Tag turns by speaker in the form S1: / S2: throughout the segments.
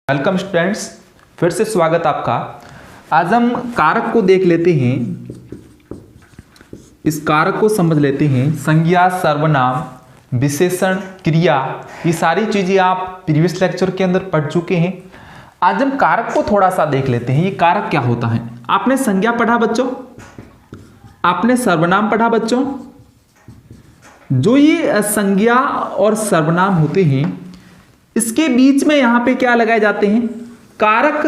S1: Welcome students, फिर से स्वागत आपका। आज हम कारक को देख लेते हैं। इस कारक को समझ लेते हैं। संज्ञा, सर्वनाम, विशेषण, क्रिया, ये सारी चीजें आप प्रीवियस लेक्चर के अंदर पढ़ चुके हैं। आज हम कारक को थोड़ा सा देख लेते हैं। ये कारक क्या होता है। आपने संज्ञा पढ़ा बच्चों, आपने सर्वनाम पढ़ा बच्चों। जो ये संज्ञा और सर्वनाम होते हैं, इसके बीच में यहां पे क्या लगाए जाते हैं, कारक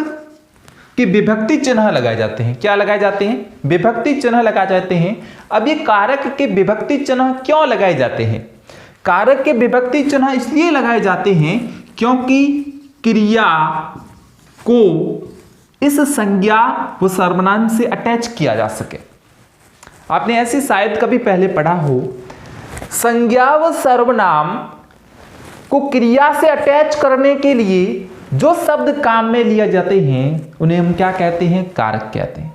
S1: के विभक्ति चिन्ह लगाए जाते हैं। क्या लगाए जाते हैं? विभक्ति चिन्ह लगाए जाते हैं। अब ये कारक के विभक्ति चिन्ह क्यों लगाए जाते हैं? कारक के विभक्ति चिन्ह इसलिए लगाए जाते हैं क्योंकि क्रिया को इस संज्ञा व सर्वनाम से अटैच किया जा सके। आपने ऐसे शायद कभी पहले पढ़ा हो, संज्ञा व सर्वनाम को क्रिया से अटैच करने के लिए जो शब्द काम में लिए जाते हैं उन्हें हम क्या कहते हैं? कारक कहते हैं।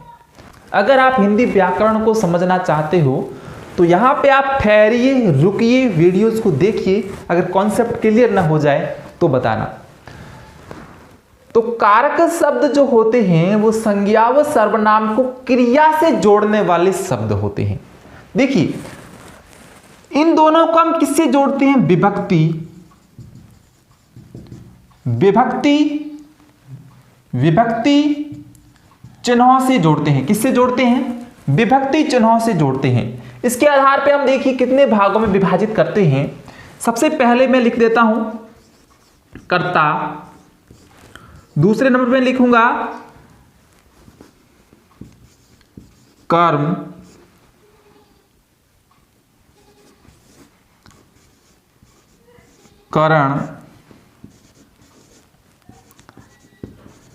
S1: अगर आप हिंदी व्याकरण को समझना चाहते हो तो यहां पे आप ठहरिए, रुकिए, वीडियोस को देखिए। अगर कॉन्सेप्ट क्लियर ना हो जाए तो बताना। तो कारक शब्द जो होते हैं वो संज्ञा व सर्वनाम को क्रिया से जोड़ने वाले शब्द होते हैं। देखिए, इन दोनों को हम किससे जोड़ते हैं? विभक्ति चिन्हों से जोड़ते हैं। किससे जोड़ते हैं? विभक्ति चिन्हों से जोड़ते हैं। इसके आधार पे हम देखिए कितने भागों में विभाजित करते हैं। सबसे पहले मैं लिख देता हूं कर्ता, दूसरे नंबर पे लिखूंगा कर्म, करण,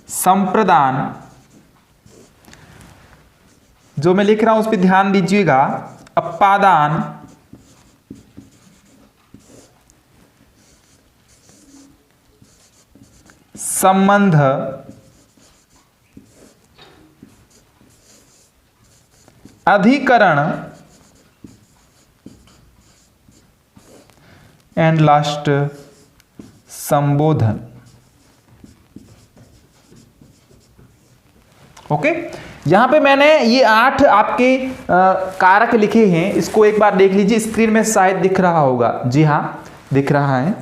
S1: संप्रदान। जो मैं लिख रहा हूं उस पर ध्यान दीजिएगा। अपादान, संबंध, अधिकरण एंड लास्ट संबोधन। ओके, यहां पे मैंने ये 8 आपके कारक लिखे हैं। इसको एक बार देख लीजिए, स्क्रीन में शायद दिख रहा होगा। जी हां, दिख रहा है।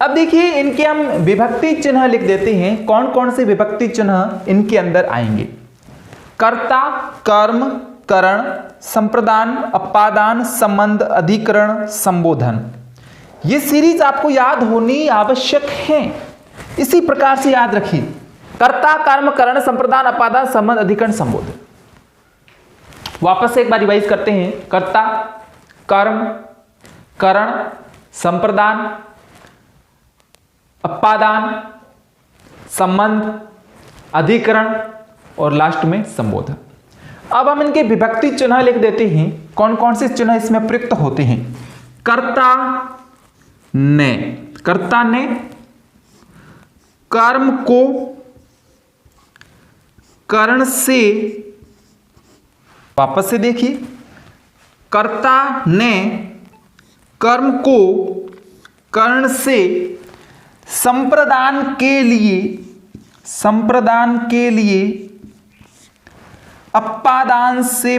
S1: अब देखिए, इनके हम विभक्ति चिन्ह लिख देते हैं। कौन कौन से विभक्ति चिन्ह इनके अंदर आएंगे? कर्ता, कर्म, करण, संप्रदान, अपादान, संबंध, अधिकरण, संबोधन। ये सीरीज आपको याद होनी आवश्यक है। इसी प्रकार से याद रखिए। कर्ता, कर्म, करण, संप्रदान, अपादान, संबंध, अधिकरण, संबोधन। वापस से एक बार रिवाइज करते हैं। कर्ता, कर्म, करण, संप्रदान, अपादान, संबंध, अधिकरण और लास्ट में संबोधन। अब हम इनके विभक्ति चिन्ह लिख देते हैं। कौन कौन से चिन्ह इसमें प्रयुक्त होते हैं? कर्ता ने, कर्ता ने कर्म को करण से, वापस से देखिए, कर्ता ने कर्म को करण से संप्रदान के लिए अपादान से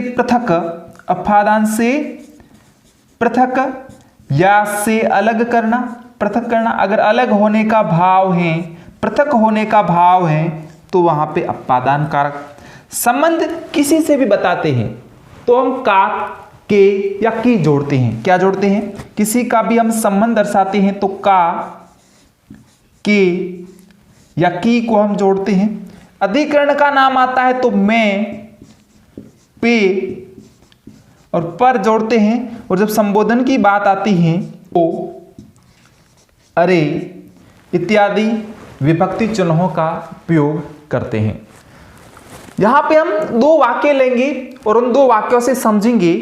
S1: पृथक या से अलग करना, पृथक करना। अगर अलग होने का भाव है, पृथक होने का भाव है तो वहां पे अपादान कारक। संबंध किसी से भी बताते हैं तो हम का, के या की जोड़ते हैं। क्या जोड़ते हैं? किसी का भी हम संबंध दर्शाते हैं तो का, के या की को हम जोड़ते हैं। अधिकरण का नाम आता है तो मैं, पे और पर जोड़ते हैं। और जब संबोधन की बात आती है तो अरे इत्यादि विभक्ति चिन्हों का प्रयोग करते हैं। यहां पे हम 2 वाक्य लेंगे और उन 2 वाक्यों से समझेंगे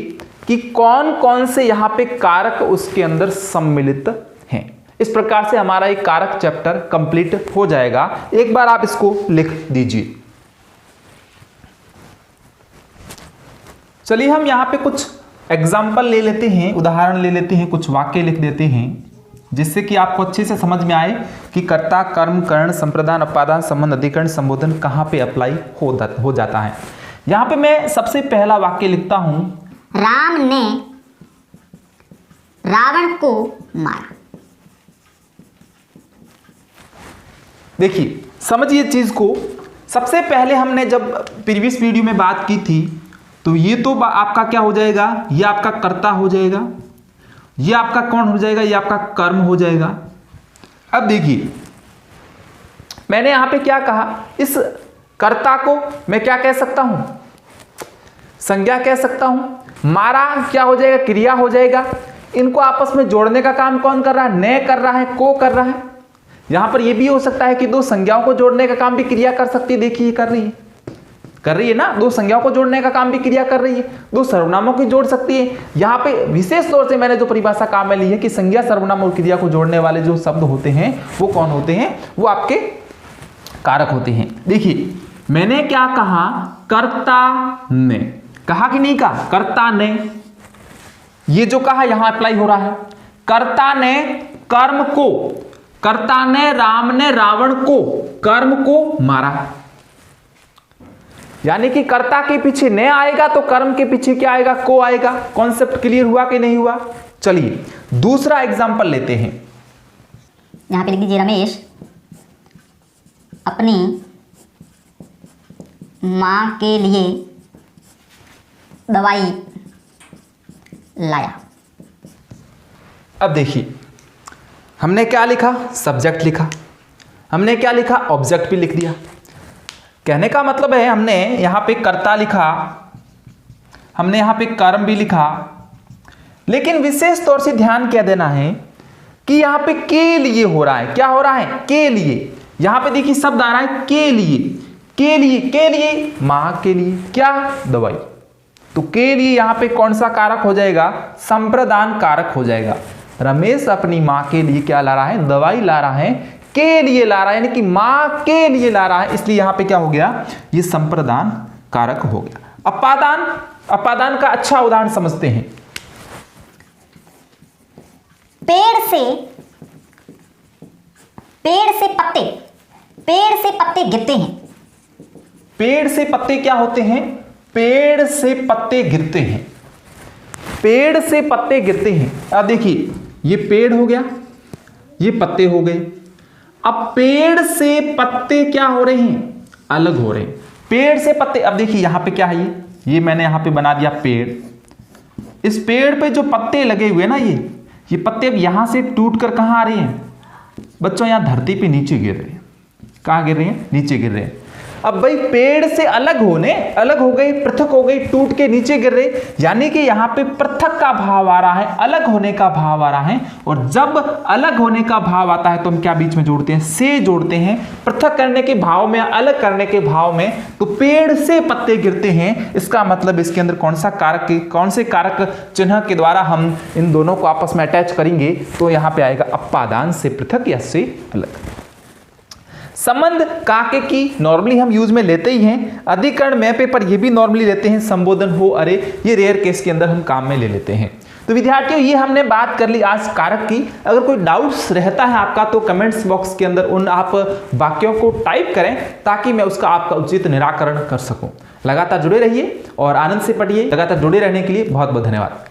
S1: कि कौन कौन से यहां पे कारक उसके अंदर सम्मिलित हैं। इस प्रकार से हमारा एक कारक चैप्टर कंप्लीट हो जाएगा। एक बार आप इसको लिख दीजिए। चलिए हम यहां पे कुछ एग्जाम्पल ले लेते हैं, उदाहरण ले लेते हैं, कुछ वाक्य लिख देते हैं। जिससे कि आपको अच्छे से समझ में आए कि कर्ता, कर्म, कर्ण, संप्रदान, अपादान, संबंध, अधिकरण, संबोधन कहाँ पे अप्लाई हो जाता है। यहां पे मैं सबसे पहला वाक्य लिखता हूं,
S2: राम ने रावण को मारा।
S1: देखिए समझिए चीज को। सबसे पहले हमने जब प्रीवियस वीडियो में बात की थी तो ये तो आपका क्या हो जाएगा, ये आपका कर्ता हो जाएगा, ये आपका कौन हो जाएगा, ये आपका कर्म हो जाएगा। अब देखिए मैंने यहां पे क्या कहा, इस कर्ता को मैं क्या कह सकता हूं, संज्ञा कह सकता हूं। मारा क्या हो जाएगा, क्रिया हो जाएगा। इनको आपस में जोड़ने का काम कौन कर रहा है, ने कर रहा है, को कर रहा है। यहां पर यह भी हो सकता है कि दो संज्ञाओं को जोड़ने का काम भी क्रिया कर सकती है। देखिए कर रही है ना, दो संज्ञाओं को जोड़ने का काम भी क्रिया कर रही है, दो सर्वनामों की जोड़ सकती है। यहां पे विशेष तौर से मैंने जो परिभाषा काम में ली है कि संज्ञा, सर्वनाम और क्रिया को जोड़ने वाले जो शब्द होते हैं वो कौन होते हैं, वो आपके कारक होते हैं। देखिए मैंने क्या कहा, कर्ता ने, कहा कि नहीं कहा, कर्ता ने, ये जो कहा यहां अप्लाई हो रहा है। कर्ता ने कर्म को, कर्ता ने, राम ने रावण को, कर्म को मारा। यानी कि कर्ता के पीछे ने आएगा तो कर्म के पीछे क्या आएगा, को आएगा। कॉन्सेप्ट क्लियर हुआ कि नहीं हुआ। चलिए दूसरा एग्जांपल लेते हैं।
S2: यहां पे लिख दीजिए, रमेश अपनी मां के लिए दवाई लाया।
S1: अब देखिए हमने क्या लिखा, सब्जेक्ट लिखा, हमने क्या लिखा, ऑब्जेक्ट भी लिख दिया। कहने का मतलब है हमने यहां पे कर्ता लिखा, हमने यहां पे कर्म भी लिखा, लेकिन विशेष तौर से ध्यान क्या देना है कि यहां पे के लिए हो रहा है। क्या हो रहा है, के लिए। यहां पे देखिए शब्द आ रहा है के लिए, के लिए, के लिए, मां के लिए क्या, दवाई। तो के लिए यहां पे कौन सा कारक हो जाएगा, संप्रदान कारक हो जाएगा। रमेश अपनी मां के लिए क्या ला रहा है, दवाई ला रहा है, के लिए ला रहा है, यानी कि मां के लिए ला रहा है, इसलिए यहां पे क्या हो गया, ये संप्रदान कारक हो गया। अपादान, अपादान का अच्छा उदाहरण समझते हैं।
S2: पेड़ से पत्ते गिरते हैं।
S1: पेड़ से पत्ते क्या होते हैं, पेड़ से पत्ते गिरते हैं, पेड़ से पत्ते गिरते हैं। अब देखिए ये पेड़ हो गया, ये पत्ते हो गए। अब पेड़ से पत्ते क्या हो रहे हैं, अलग हो रहे हैं। पेड़ से पत्ते, अब देखिए यहां पे क्या है, ये मैंने यहां पे बना दिया पेड़। इस पेड़ पे जो पत्ते लगे हुए ना, ये पत्ते अब यहां से टूट कर कहां आ रहे हैं बच्चों, यहां धरती पे नीचे गिर रहे हैं। कहां गिर रहे हैं, नीचे गिर रहे हैं। अब भाई पेड़ से अलग हो गई, पृथक हो गई, टूट के नीचे गिर रहे, यानी कि यहां पे पृथक का भाव आ रहा है, अलग होने का भाव आ रहा है। और जब अलग होने का भाव आता है तो हम क्या बीच में जोड़ते हैं, से जोड़ते हैं। पृथक करने के भाव में, अलग करने के भाव में, तो पेड़ से पत्ते गिरते हैं, इसका मतलब इसके अंदर कौन से कारक चिन्ह के द्वारा हम इन दोनों को आपस में अटैच करेंगे, तो यहां पे आएगा अपादान, से पृथक या से अलग। संबंध काके की नॉर्मली हम यूज में लेते ही हैं। अधिकरण में पेपर ये भी नॉर्मली लेते हैं। संबोधन हो, अरे, ये रेयर केस के अंदर हम काम में ले लेते हैं। तो विद्यार्थियों ये हमने बात कर ली आज कारक की। अगर कोई डाउट्स रहता है आपका तो कमेंट्स बॉक्स के अंदर उन आप वाक्यों को टाइप करें ताकि मैं उसका आपका उचित निराकरण कर सकूं। लगातार जुड़े रहिए और आनंद से पढ़िए। लगातार जुड़े रहने के लिए बहुत बहुत धन्यवाद।